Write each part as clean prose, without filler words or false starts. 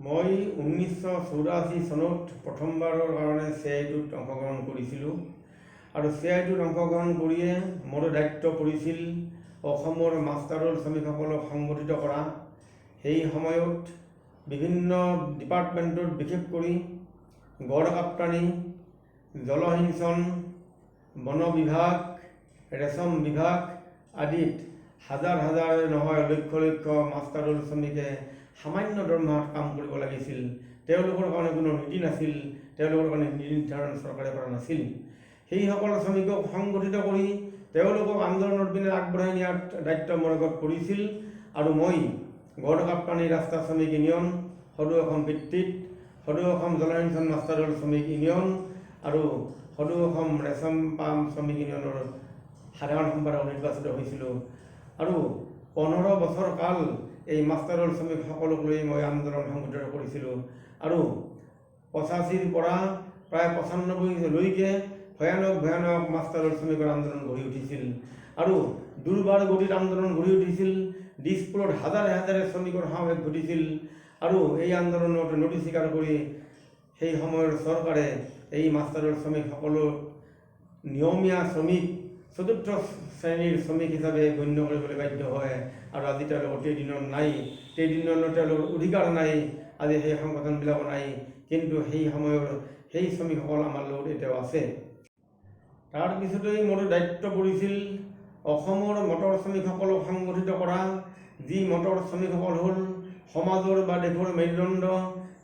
মই 1984 চনত প্ৰথমবাৰৰ কাৰণে CITত অংশগ্ৰহণ কৰিছিলোঁ আৰু CITত অংশগ্ৰহণ কৰিয়ে মোৰ দায়িত্ব পৰিছিল অসমৰ মাষ্টাৰৰ শ্ৰমিকসকলক সংগঠিত কৰা। সেই সময়ত বিভিন্ন ডিপাৰ্টমেণ্টত বিশেষ কৰি গড় কাপ্তানি, জলসিঞ্চন, বন বিভাগ, ৰেচম বিভাগ আদিত হাজাৰ হাজাৰ নহয় লক্ষ লক্ষ মাষ্টাৰৰ শ্ৰমিকে সামান্য দৰমহাত কাম কৰিব লাগিছিল। তেওঁলোকৰ কাৰণে কোনো নীতি নাছিল, তেওঁলোকৰ কাৰণে নীতি নিৰ্ধাৰণ চৰকাৰে কৰা নাছিল। সেইসকল শ্ৰমিকক সংগঠিত কৰি তেওঁলোকক আন্দোলনৰ পিনে আগবঢ়াই নিয়াৰ দায়িত্ব মোৰ আগত পৰিছিল আৰু মই গড় কাপ্তানি ৰাস্তা শ্ৰমিক ইউনিয়ন, সদৌ অসম ভিত্তিত সদৌ অসম জলসিঞ্চন মাষ্টাৰৰ শ্ৰমিক ইউনিয়ন আৰু সদৌ অসম ৰেচম পাম শ্ৰমিক ইউনিয়নৰ সাধাৰণ সম্পাদক নিৰ্বাচিত হৈছিলোঁ আৰু 15 বছৰ কাল এই মাষ্টাৰৰ শ্ৰমিকসকলক লৈ মই আন্দোলন সংগঠিত কৰিছিলোঁ আৰু 85ৰ পৰা প্ৰায় 95লৈকে ভয়ানক মাষ্টাৰৰ শ্ৰমিকৰ আন্দোলন গঢ়ি উঠিছিল আৰু দুৰ্বাৰ গতিত আন্দোলন গঢ়ি উঠিছিল। দিছপুৰত হাজাৰে হাজাৰে শ্ৰমিকৰ সমাৱেশ ঘটিছিল আৰু এই আন্দোলনত নথি স্বীকাৰ কৰি সেই সময়ৰ চৰকাৰে এই মাষ্টাৰৰ শ্ৰমিকসকলক নিয়মীয়া শ্ৰমিক, চতুৰ্থ শ্ৰেণীৰ শ্ৰমিক হিচাপে গণ্য কৰিবলৈ বাধ্য হয় আৰু আজি তেওঁলোকৰ ট্ৰেড-ইউনিয়ন নাই, ট্ৰেড-ইউনিয়নৰ তেওঁলোকৰ অধিকাৰ নাই, আজি সেই সংগঠনবিলাকো নাই, কিন্তু সেই সময়ৰ সেই শ্ৰমিকসকল আমাৰ লগত এতিয়াও আছে। তাৰপিছতেই মোৰ দায়িত্ব পৰিছিল অসমৰ মটৰ শ্ৰমিকসকলক সংগঠিত কৰা। যি মটৰ শ্ৰমিকসকল হ'ল সমাজৰ বা দেশৰ মেৰুদণ্ড,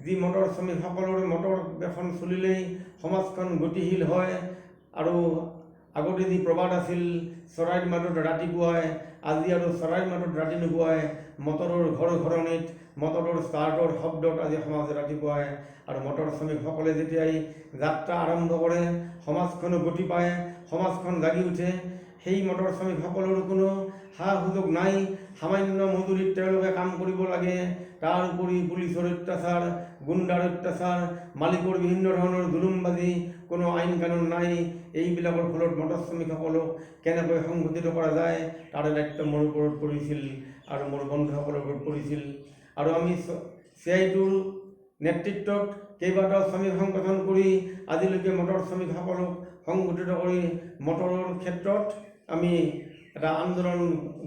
যি মটৰ শ্ৰমিকসকলৰ মটৰ এখন চলিলেই সমাজখন গতিশীল হয় আৰু আগতে যি প্ৰবাদ আছিল চৰাইৰ মাতত ৰাতি পুৱাই, আজি আৰু চৰাইৰ মাতত ৰাতি নুপুৱাই, মটৰৰ ঘৰ ঘৰণিত মটৰৰ ষ্টাৰ্টৰ শব্দত আজি সমাজ ৰাতিপুৱাই আৰু মটৰ শ্ৰমিকসকলে যেতিয়াই যাত্ৰা আৰম্ভ কৰে সমাজখনো গতি পায়, সমাজখন জাগি উঠে। সেই মটৰ শ্ৰমিকসকলৰ কোনো সা সুযোগ নাই, সামান্য মজুৰিত তেওঁলোকে কাম কৰিব লাগে। তাৰ উপৰি পুলিচৰ অত্যাচাৰ, গুণ্ডাৰ অত্যাচাৰ, মালিকৰ বিভিন্ন ধৰণৰ জুলুমবাজি, কোনো আইন কানুন নাই। এইবিলাকৰ ফলত মটৰ শ্ৰমিকসকলক কেনেকৈ সংগঠিত কৰা যায় তাৰে দায়িত্ব মোৰ ওপৰত পৰিছিল আৰু মোৰ বন্ধুসকলৰ ওপৰত পৰিছিল আৰু আমি CITৰ নেতৃত্বত কেইবাটাও শ্ৰমিক সংগঠন কৰি আজিলৈকে মটৰ শ্ৰমিকসকলক সংগঠিত কৰি মটৰৰ ক্ষেত্ৰত আমি এটা আন্দোলন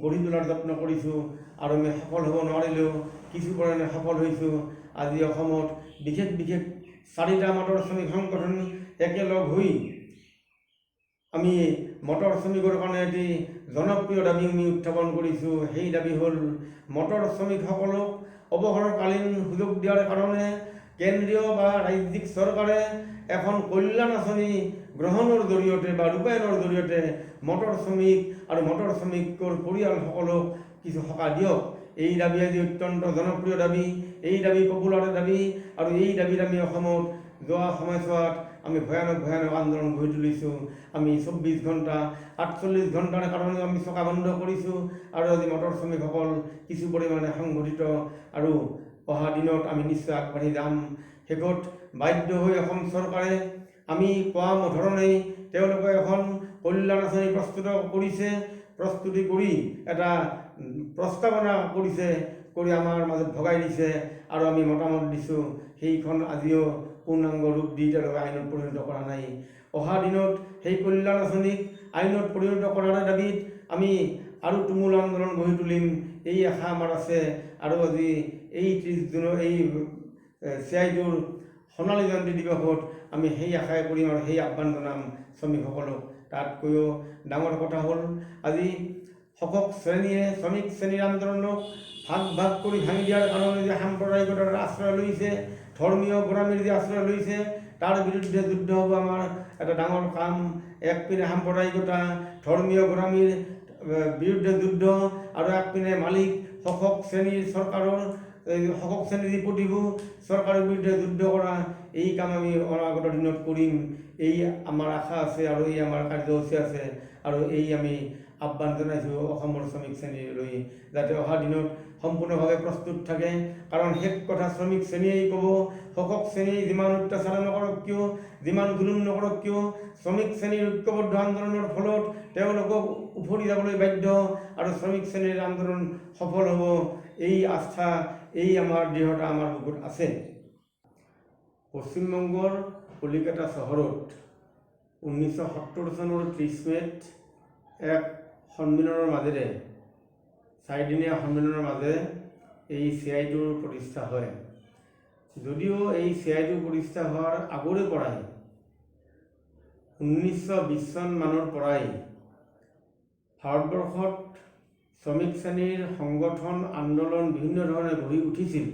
গঢ়ি তোলাৰ যত্ন কৰিছোঁ আৰু আমি সফল হ'ব নোৱাৰিলেও কিছু পৰিমাণে সফল হৈছোঁ। আজি অসমত বিশেষ 4টা মটৰ শ্ৰমিক সংগঠন একেলগ হৈ আমি মটৰ শ্ৰমিকৰ কাৰণে এটি জনপ্ৰিয় দাবী আমি উত্থাপন কৰিছোঁ। সেই দাবী হ'ল মটৰ শ্ৰমিকসকলক অৱসৰকালীন সুযোগ দিয়াৰ কাৰণে কেন্দ্ৰীয় বা ৰাজ্যিক চৰকাৰে এখন কল্যাণ আঁচনি গ্ৰহণৰ জৰিয়তে বা ৰূপায়ণৰ জৰিয়তে মটৰ শ্ৰমিক আৰু মটৰ শ্ৰমিকৰ পৰিয়ালসকলক কিছু সকাহ দিয়ক। এই দাবী আজি অত্যন্ত জনপ্ৰিয় দাবী, এই দাবী পপুলাৰ দাবী আৰু এই দাবীত আমি অসমত যোৱা সময়ছোৱাত আমি ভয়ানক আন্দোলন গঢ়ি তুলিছোঁ। আমি 24 ঘণ্টা 48 ঘণ্টাৰ কাৰণে আমি চকা বন্ধ কৰিছোঁ আৰু আজি মটৰ শ্ৰমিকসকল কিছু পৰিমাণে সংগঠিত আৰু অহা দিনত আমি নিশ্চয় আগবাঢ়ি যাম। শেষত বাধ্য হৈ অসম চৰকাৰে আমি কোৱা ধৰণেই তেওঁলোকে এখন কল্যাণ আঁচনি প্ৰস্তুতি কৰি এটা প্ৰস্তাৱনা কৰি আমাৰ মাজত ভগাই দিছে আৰু আমি মতামত দিছোঁ। সেইখন আজিও পূৰ্ণাংগ ৰূপ দি তেওঁলোকে আইনত পৰিণত কৰা নাই। অহা দিনত সেই কল্যাণ আঁচনিক আইনত পৰিণত কৰাৰ দাবীত আমি আৰু তুমুল আন্দোলন গঢ়ি তুলিম, এই আশা আমাৰ আছে আৰু আজি এই 30 জুনৰ এই CITৰ সোণালী জয়ন্তী দিৱসত আমি সেই আশাই কৰিম আৰু সেই আহ্বান জনাম শ্ৰমিকসকলক। তাতকৈও ডাঙৰ কথা হ'ল আজি শাসক শ্ৰেণীয়ে শ্ৰমিক শ্ৰেণীৰ আন্দোলনক ভাগ কৰি ভাঙি দিয়াৰ কাৰণে যে সাম্প্ৰদায়িকতাৰ আশ্ৰয় লৈছে, ধৰ্মীয় গোড়ামীৰ যে আশ্ৰয় লৈছে, তাৰ বিৰুদ্ধে যুদ্ধ হ'ব আমাৰ এটা ডাঙৰ কাম। একপিনে সাম্প্ৰদায়িকতা, ধৰ্মীয় গোড়ামীৰ বিৰুদ্ধে যুদ্ধ আৰু একপিনে মালিক শাসক শ্ৰেণীৰ শাসক শ্ৰেণীৰ যি প্ৰতিভূ চৰকাৰৰ বিৰুদ্ধে যুদ্ধ কৰা, এই কাম আমি অনাগত দিনত কৰিম। এই আমাৰ আশা আছে আৰু এই আমাৰ কাৰ্যসূচী আছে আৰু এই আমি আহ্বান জনাইছোঁ অসমৰ শ্ৰমিক শ্ৰেণীলৈ যাতে অহা দিনত সম্পূৰ্ণভাৱে প্ৰস্তুত থাকে। কাৰণ শেষ কথা শ্ৰমিক শ্ৰেণীয়েই ক'ব, শাসক শ্ৰেণীয়ে যিমান অত্যাচাৰ নকৰক কিয়, যিমান জুলুম নকৰক কিয়, শ্ৰমিক শ্ৰেণীৰ ঐক্যবদ্ধ আন্দোলনৰ ফলত তেওঁলোকক উফৰি যাবলৈ বাধ্য আৰু শ্ৰমিক শ্ৰেণীৰ আন্দোলন সফল হ'ব। এই আস্থা এই আমাৰ দৃঢ়তা আমাৰ বুকুত আছে। পশ্চিমবংগৰ কলিকতা চহৰত 1970 চনৰ 30 মে'ত এক সন্মিলনৰ মাজেৰে 4দিনীয়া সন্মিলনৰ মাজেৰে এই CIIটোৰ প্ৰতিষ্ঠা হয়। যদিও এই CIIটো প্ৰতিষ্ঠা হোৱাৰ আগৰে পৰাই 1920 চন মানৰ পৰাই ভাৰতবৰ্ষত শ্ৰমিক শ্ৰেণীৰ সংগঠন আন্দোলন বিভিন্ন ধৰণে গঢ়ি উঠিছিল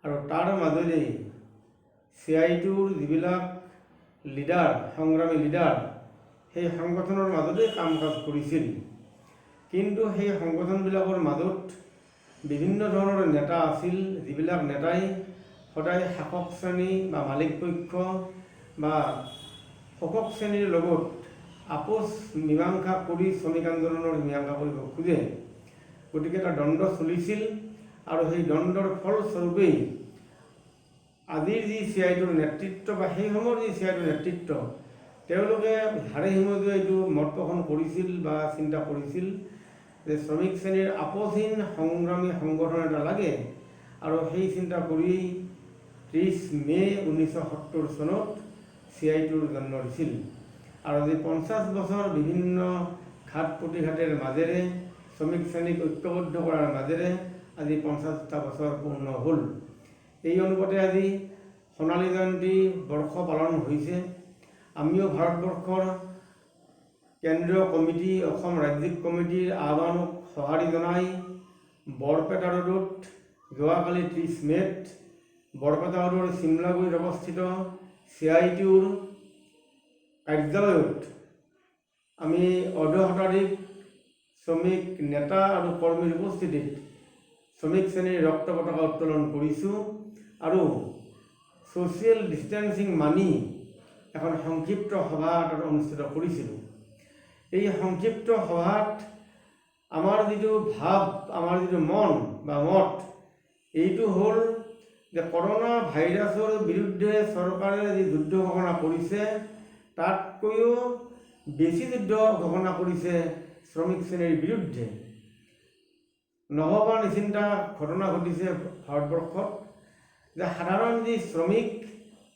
আৰু তাৰ মাজেৰে CIIটোৰ যিবিলাক লিডাৰ, সংগ্ৰামী লিডাৰ, সেই সংগঠনৰ মাজতে কাম কাজ কৰিছিল। কিন্তু সেই সংগঠনবিলাকৰ মাজত বিভিন্ন ধৰণৰ নেতা আছিল, যিবিলাক নেতাই সদায় শাসক শ্ৰেণী বা মালিক পক্ষ বা শোষক শ্ৰেণীৰ লগত আপোচ মীমাংসা কৰি শ্ৰমিক আন্দোলনৰ মীমাংসা কৰিব খোজে। গতিকে এটা দ্বন্দ্ব চলিছিল আৰু সেই দ্বন্দ্বৰ ফলস্বৰূপেই আজিৰ যি CIIটোৰ নেতৃত্ব বা সেই সময়ৰ যি CIIটোৰ নেতৃত্ব, তেওঁলোকে হাড়ে হিমজুৱে এইটো মত পোষণ কৰিছিল বা চিন্তা কৰিছিল যে শ্ৰমিক শ্ৰেণীৰ আপোচহীন সংগ্ৰামী সংগঠন এটা লাগে, আৰু সেই চিন্তা কৰি 30 মে' 1970 চনত CIIটোৰ জন্ম হৈছিল। আৰু আজি 50 বছৰ বিভিন্ন ঘাট প্ৰতিঘাতেৰ মাজেৰে শ্ৰমিক শ্ৰেণীক ঐক্যবদ্ধ কৰাৰ মাজেৰে আজি 50টা বছৰ পূৰ্ণ হ'ল। এই অনুপাতে আজি সোণালী জয়ন্তী বৰ্ষ পালন হৈছে। আমিও ভাৰতবৰ্ষৰ কেন্দ্ৰীয় কমিটি, অসম ৰাজ্যিক কমিটিৰ আহ্বানক সঁহাৰি জনাই বৰপেটা ৰোডত যোৱাকালি 30 মে'ত বৰপেটা ৰোডৰ চিমলাগুৰিত অৱস্থিত CIIটোৰ কাৰ্যালয়ত আমি অৰ্ধ শতাধিক শ্ৰমিক নেতা আৰু কৰ্মীৰ উপস্থিতিত শ্ৰমিক শ্ৰেণীৰ ৰক্ত পতাকা উত্তোলন কৰিছোঁ আৰু ছ'চিয়েল ডিষ্টেঞ্চিং মানি এখন সংক্ষিপ্ত সভা তাত অনুষ্ঠিত কৰিছিলোঁ। এই সংক্ষিপ্ত সভাত আমাৰ যিটো ভাৱ, আমাৰ যিটো মন বা মত, এইটো হ'ল যে কৰোনা ভাইৰাছৰ বিৰুদ্ধে চৰকাৰে যি যুদ্ধ ঘোষণা কৰিছে, তাতকৈও বেছি যুদ্ধ ঘোষণা কৰিছে শ্ৰমিক শ্ৰেণীৰ বিৰুদ্ধে। নহবা নিচিন্তা ঘটনা ঘটিছে ভাৰতবৰ্ষত যে সাধাৰণ যি শ্ৰমিক,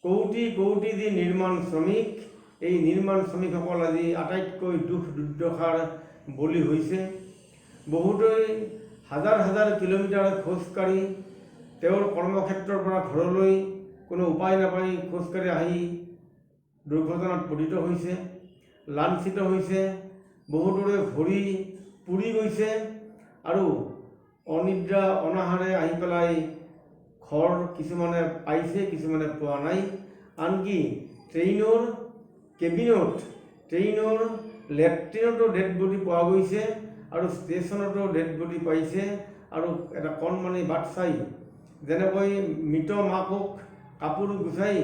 কোটি কোটি যি নিৰ্মাণ শ্ৰমিক, এই নিৰ্মাণ শ্ৰমিকসকল আজি আটাইতকৈ দুখ দুৰ্দশাৰ বলি হৈছে। বহুতেই হাজাৰ হাজাৰ কিলোমিটাৰ খোজকাঢ়ি তেওঁৰ কৰ্মক্ষেত্ৰৰ পৰা ঘৰলৈ কোনো উপায় নাপাই খোজকাঢ়ি আহি দুৰ্ঘটনাত পতিত হৈছে, লাঞ্ছিত হৈছে। বহুতৰে ভৰি পুৰি গৈছে আৰু অনিদ্ৰা অনাহাৰে আহি পেলাই ঘৰ কিছুমানে পাইছে, কিছুমানে পোৱা নাই। আনকি ট্ৰেইনৰ কেবিনত, ট্ৰেইনৰ লেট্ৰিনতো ডেড বডি পোৱা গৈছে আৰু ষ্টেচনতো ডেড বডি পাইছে। আৰু এটা কণমানি বাচ্চাই যেনেকৈ মৃত মাকক কাপোৰ গুচাই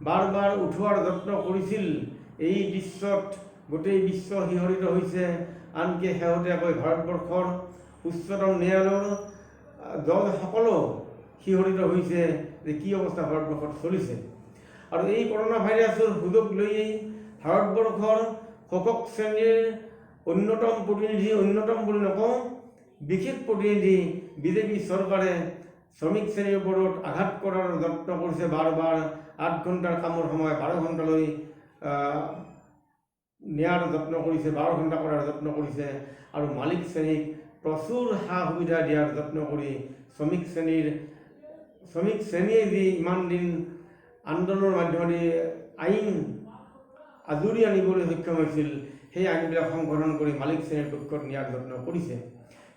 বাৰ বাৰ উঠোৱাৰ যত্ন কৰিছিল, এই দৃশ্যত গোটেই বিশ্ব শিহৰিত হৈছে। আনকি শেহতীয়াকৈ ভাৰতবৰ্ষৰ উচ্চতম ন্যায়ালয়ৰ জজসকলো শিহৰিত হৈছে যে কি অৱস্থা ভাৰতবৰ্ষত চলিছে। আৰু এই কৰোনা ভাইৰাছৰ সুযোগ লৈয়েই ভাৰতবৰ্ষৰ শোষক শ্ৰেণীৰ অন্যতম প্ৰতিনিধি, অন্যতম বুলি নকওঁ, বিশেষ প্ৰতিনিধি বিজেপি চৰকাৰে শ্ৰমিক শ্ৰেণীৰ ওপৰত আঘাত কৰাৰ যত্ন কৰিছে। বাৰ বাৰ 8 ঘণ্টাৰ কামৰ সময় 12 ঘণ্টালৈ নিয়াৰ যত্ন কৰিছে, 12 ঘণ্টা কৰাৰ যত্ন কৰিছে আৰু মালিক শ্ৰেণীক প্ৰচুৰ সা সুবিধা দিয়াৰ যত্ন কৰি শ্ৰমিক শ্ৰেণীয়ে যি ইমান দিন আন্দোলনৰ মাধ্যমেৰে আইন আজৰি আনিবলৈ সক্ষম হৈছিল, সেই আইনবিলাক সংশোধন কৰি মালিক শ্ৰেণীৰ পক্ষত নিয়াৰ যত্ন কৰিছে।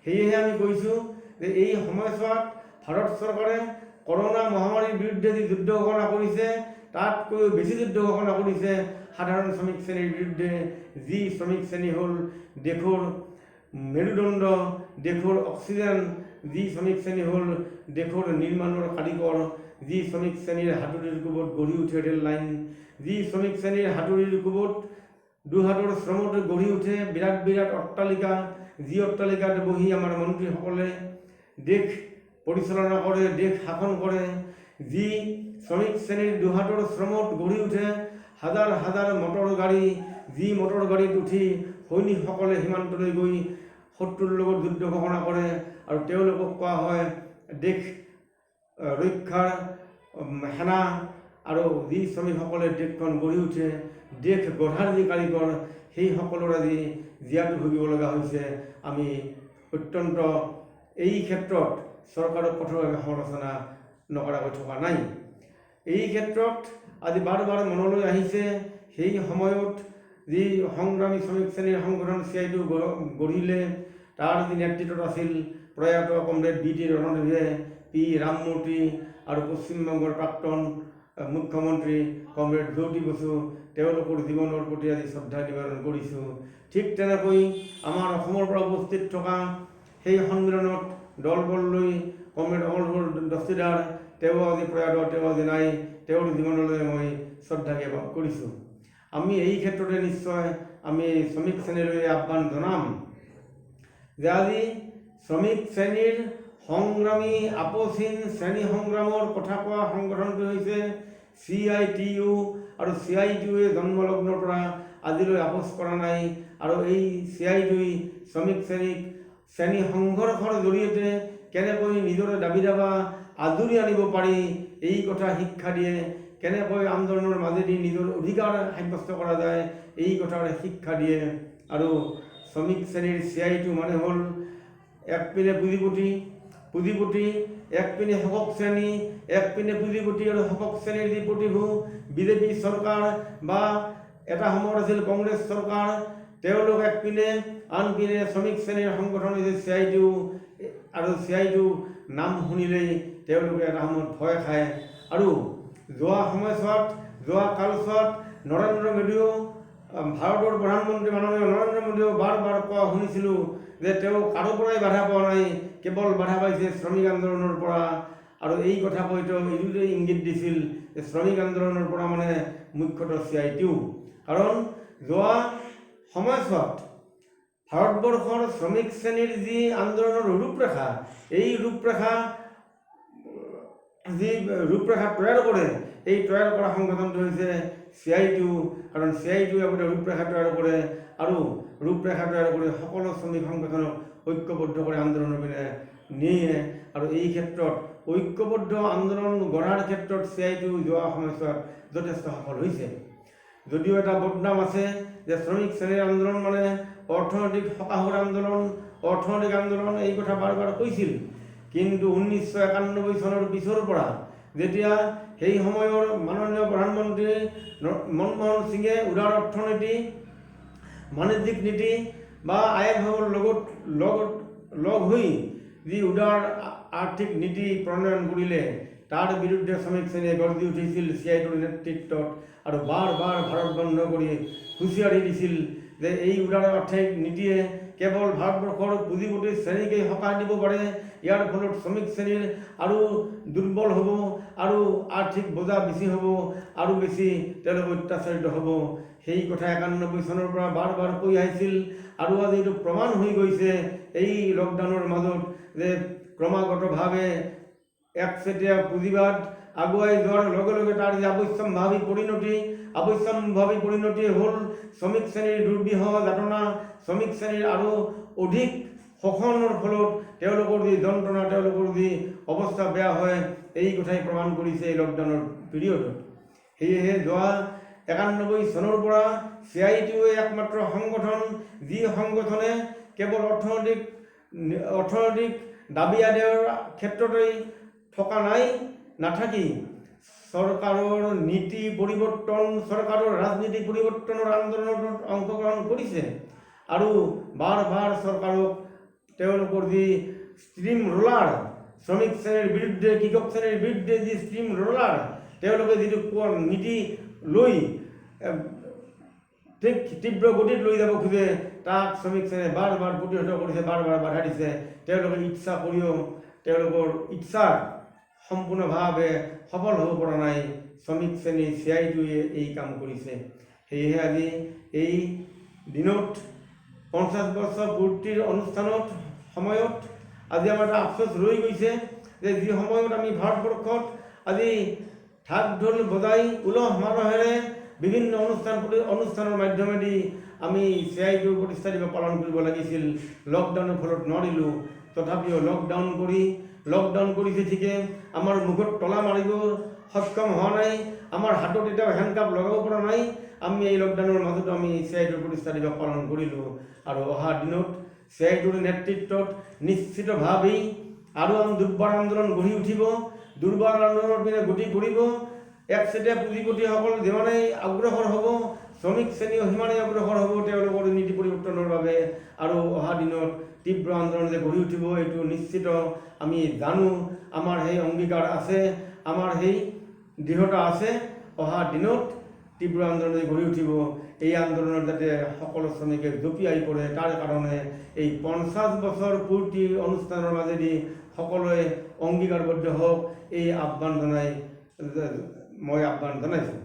সেয়েহে আমি কৈছোঁ যে এই সময়ছোৱাত ভাৰত চৰকাৰে কৰোনা মহামাৰীৰ বিৰুদ্ধে যি যুদ্ধ ঘোষণা কৰিছে, তাতকৈও বেছি যুদ্ধ ঘোষণা কৰিছে সাধাৰণ শ্ৰমিক শ্ৰেণীৰ বিৰুদ্ধে। যি শ্ৰমিক শ্ৰেণী হ'ল দেশৰ মেৰুদণ্ড, দেশৰ অক্সিজেন, যি শ্ৰমিক শ্ৰেণী হ'ল দেশৰ নিৰ্মাণৰ কাৰিকৰ, যি শ্ৰমিক শ্ৰেণীৰ হাতুৰিৰ কোবত গঢ়ি উঠে ৰেল লাইন, যি শ্ৰমিক শ্ৰেণীৰ হাতুৰিৰ কোবত দুহাতৰ শ্ৰমত গঢ়ি উঠে বিৰাট বিৰাট অট্টালিকা, যি অট্টালিকাত বহি আমাৰ মন্ত্ৰীসকলে দেশ পৰিচালনা কৰে, দেশ শাসন কৰে, যি শ্ৰমিক শ্ৰেণীৰ দুহাতৰ শ্ৰমত গঢ়ি উঠে হাজাৰ হাজাৰ মটৰ গাড়ী, যি মটৰ গাড়ীত উঠি সৈনিকসকলে সীমান্তলৈ গৈ শত্ৰুৰ লগত যুদ্ধ ঘোষণা কৰে আৰু তেওঁলোকক কোৱা হয় দেশ ৰক্ষাৰ সেনা আৰু যি শ্ৰমিকসকলে দেশখন গঢ়ি উঠে, দেশ গঢ়াৰ যি কাৰিকৰ, সেইসকলৰ আজি জীয়াতু ভুগিব লগা হৈছে। আমি অত্যন্ত এই ক্ষেত্ৰত চৰকাৰক কঠোৰভাৱে সমালোচনা নকৰাকৈ থকা নাই। এই ক্ষেত্ৰত আজি বাৰ বাৰ মনলৈ আহিছে সেই সময়ত যি সংগ্ৰামী শ্ৰমিক শ্ৰেণীৰ সংগঠন CITU গঢ়িলে, তাৰ যি নেতৃত্বত আছিল প্ৰয়াত কমৰেড BT ৰণদেৱে, P ৰামমূৰ্তি আৰু পশ্চিমবংগৰ প্ৰাক্তন মুখ্যমন্ত্ৰী কমৰেড জ্যোতি বসু, তেওঁলোকৰ জীৱনৰ প্ৰতি আজি শ্ৰদ্ধা নিবেদন কৰিছোঁ। ঠিক তেনেকৈ আমাৰ অসমৰ পৰা উপস্থিত থকা সেই সন্মিলনত দলবল লৈ কমৰেড অমল দস্তিদাৰ, তেওঁ আজি প্ৰয়াত, তেওঁ আজি নাই, তেওঁৰ জীৱনলৈ মই শ্ৰদ্ধা জ্ঞাপন কৰিছোঁ। আমি এই ক্ষেত্ৰতে নিশ্চয় আমি শ্ৰমিক শ্ৰেণীলৈ আহ্বান জনাম যে আজি শ্ৰমিক শ্ৰেণীৰ সংগ্ৰামী আপচীন শ্ৰেণী সংগ্ৰামৰ কথা কোৱা সংগঠনটো হৈছে CITU, আৰু CITUৱে জন্মলগ্নৰ পৰা আজিলৈ আপোচ কৰা নাই। আৰু এই CITUৱে শ্ৰমিক শ্ৰেণী সংঘৰ্ষৰ জৰিয়তে কেনেকৈ নিজৰ দাবী দাবা আদৰি আনিব পাৰি এই কথা শিক্ষা দিয়ে, কেনেকৈ আন্দোলনৰ মাজেদি নিজৰ অধিকাৰ সাব্যস্ত কৰা যায় এই কথাৰ শিক্ষা দিয়ে। আৰু শ্ৰমিক শ্ৰেণীৰ CITU মানে হ'ল একপিনে পুঁজিপতি, একপিনে শোষক শ্ৰেণী, একপিনে পুঁজিপতি আৰু শোষক শ্ৰেণীৰ যি প্ৰতিভূ বিজেপি চৰকাৰ বা এটা সময়ত আছিল কংগ্ৰেছ চৰকাৰ, তেওঁলোক একপিনে, আনপিনে শ্ৰমিক শ্ৰেণীৰ সংগঠন হৈছে CITU। আৰু CITU নাম শুনিলেই তেওঁলোকে এটা সময়ত ভয় খায়। আৰু যোৱা কালছোৱাত নৰেন্দ্ৰ মোদীয়েও, ভাৰতৰ প্ৰধানমন্ত্ৰী মাননীয় নৰেন্দ্ৰ মোদীয়েও বাৰ বাৰ কোৱা শুনিছিলোঁ যে তেওঁ কাৰো পৰাই বাধা পোৱা নাই, কেৱল বাধা পাইছে শ্ৰমিক আন্দোলনৰ পৰা। আৰু এই কথা কৈ তেওঁ এইটোতে ইংগিত দিছিল যে শ্ৰমিক আন্দোলনৰ পৰা মানে মুখ্যতঃ CITU। কাৰণ যোৱা সময়ছোৱাত ভাৰতবৰ্ষৰ শ্ৰমিক শ্ৰেণীৰ যি আন্দোলনৰ ৰূপৰেখা, এই ৰূপৰেখা তৈয়াৰ কৰে, এই তৈয়াৰ কৰা সংগঠনটো হৈছে CITU। কাৰণ CITUৱে আগতে ৰূপৰেখা তৈয়াৰ কৰে আৰু ৰূপৰেখা তৈয়াৰ কৰি সকলো শ্ৰমিক সংগঠনক ঐক্যবদ্ধ কৰি আন্দোলনৰ পিনে নিয়ে। আৰু এই ক্ষেত্ৰত ঐক্যবদ্ধ আন্দোলন গঢ়াৰ ক্ষেত্ৰত CITU যোৱা সময়ছোৱাত যথেষ্ট সফল হৈছে। যদিও এটা বদনাম আছে যে শ্ৰমিক শ্ৰেণীৰ আন্দোলন মানে অৰ্থনৈতিক সকাহৰ আন্দোলন, এই কথা বাৰ বাৰ কৈছিল। কিন্তু 1991 চনৰ পিছৰ পৰা যেতিয়া সেই সময়ৰ মাননীয় প্ৰধানমন্ত্ৰী মনমোহন সিঙে উদাৰ অৰ্থনীতি, বাণিজ্যিক নীতি বা IMFৰ লগত লগ হৈ যি উদাৰ আৰ্থিক নীতি প্ৰণয়ন কৰিলে, তাৰ বিৰুদ্ধে শ্ৰমিক শ্ৰেণীয়ে গৰ্জি উঠিছিল CITUৰ নেতৃত্বত আৰু বাৰ বাৰ ভাৰত বন্ধ কৰি হুঁচিয়াৰি দিছিল যে এই উদাৰ আৰ্থিক নীতিয়ে কেৱল ভাৰতবৰ্ষৰ পুঁজিপতি শ্ৰেণীকেই সকাহ দিব পাৰে, ইয়াৰ ফলত শ্ৰমিক শ্ৰেণীৰ আৰু দুৰ্বল হ'ব আৰু আৰ্থিক বোজা বেছি হ'ব আৰু বেছি তেওঁলোক অত্যাচাৰিত হ'ব। সেই কথা 91 চনৰ পৰা বাৰ বাৰ কৈ আহিছিল। আৰু আজি এইটো প্ৰমাণ হৈ গৈছে এই লকডাউনৰ মাজত যে ক্ৰমাগতভাৱে একচেটিয়া পুঁজিবাদ আগুৱাই যোৱাৰ লগে লগে তাৰ যে অৱশ্যম্ভাৱী পৰিণতি হ'ল শ্ৰমিক শ্ৰেণীৰ দুৰ্বিষহ যাতনা, শ্ৰমিক শ্ৰেণীৰ আৰু অধিক শোষণৰ ফলত তেওঁলোকৰ যি যন্ত্ৰণা, তেওঁলোকৰ যি অৱস্থা বেয়া হয়, এই কথাই প্ৰমাণ কৰিছে এই লকডাউনৰ পিৰিয়ডত। সেয়েহে যোৱা 91 চনৰ পৰা CITUৱে একমাত্ৰ সংগঠন যি সংগঠনে কেৱল অৰ্থনৈতিক দাবী আদায়ৰ ক্ষেত্ৰতেই থকা নাথাকি চৰকাৰৰ নীতি পৰিৱৰ্তন, চৰকাৰৰ ৰাজনীতি পৰিৱৰ্তনৰ আন্দোলনত অংশগ্ৰহণ কৰিছে। আৰু বাৰ বাৰ চৰকাৰক তেওঁলোকৰ যি ষ্ট্ৰীম ৰোলাৰ, শ্ৰমিক শ্ৰেণীৰ বিৰুদ্ধে, কৃষক শ্ৰেণীৰ বিৰুদ্ধে যি ষ্ট্ৰীম ৰোলাৰ তেওঁলোকে যিটো নীতি লৈ ঠিক তীব্ৰ গতিত লৈ যাব খোজে, তাক শ্ৰমিক শ্ৰেণীয়ে বাৰ বাৰ প্ৰতিহত কৰিছে, বাৰ বাৰ বাধা দিছে। তেওঁলোকে ইচ্ছা কৰিও তেওঁলোকৰ ইচ্ছাৰ সম্পূৰ্ণভাৱে সফল হ'ব পৰা নাই। শ্ৰমিক শ্ৰেণী CITUৱে এই কাম কৰিছে। সেয়েহে আজি এই দিনত 50 বছৰ পূৰ্তিৰ সময়ত আজি আমাৰ এটা আফচোচ ৰৈ গৈছে যে যি সময়ত আমি ভাৰতবৰ্ষত আজি ঢাক ঢোল বজাই উলহ মালহেৰে বিভিন্ন অনুষ্ঠানৰ মাধ্যমেদি আমি CITUৰ প্ৰতিষ্ঠা দিৱস পালন কৰিব লাগিছিল। লকডাউনৰ ফলত নোৱাৰিলোঁ। তথাপিও লকডাউন কৰি লকডাউন কৰিছে ঠিকে, আমাৰ মুখত তলা মাৰিব সক্ষম হোৱা নাই, আমাৰ হাতত এতিয়াও হেণ্ডকাপ লগাব পৰা নাই। আমি এই লকডাউনৰ মাজতো আমি CIDৰ প্ৰতিষ্ঠা দিৱস পালন কৰিলোঁ। আৰু অহা দিনত CIDৰ নেতৃত্বত নিশ্চিতভাৱেই আৰু দুৰ্বাৰ আন্দোলন গঢ়ি উঠিব। দুৰ্বাৰ আন্দোলনৰ পিনে গতি কৰিব। একচেটিয়া পুঁজিপতিসকল যিমানেই অগ্ৰসৰ হ'ব, শ্ৰমিক শ্ৰেণীও সিমানেই অগ্ৰসৰ হ'ব তেওঁলোকৰ নীতি পৰিৱৰ্তনৰ বাবে। আৰু অহা দিনত তীব্ৰ আন্দোলন যে গঢ়ি উঠিব এইটো নিশ্চিত আমি জানো। আমাৰ সেই অংগীকাৰ আছে, আমাৰ সেই দৃঢ়তা আছে। অহা দিনত তীব্ৰ আন্দোলন গঢ়ি উঠিব। এই আন্দোলনত যাতে সকলো শ্ৰমিকে জঁপিয়াই পৰে, তাৰ কাৰণে এই 50 বছৰ পূৰ্তি অনুষ্ঠানৰ মাজেদি সকলোৱে অংগীকাৰবদ্ধ হওক, এই আহ্বান জনাই মই আহ্বান জনাইছোঁ।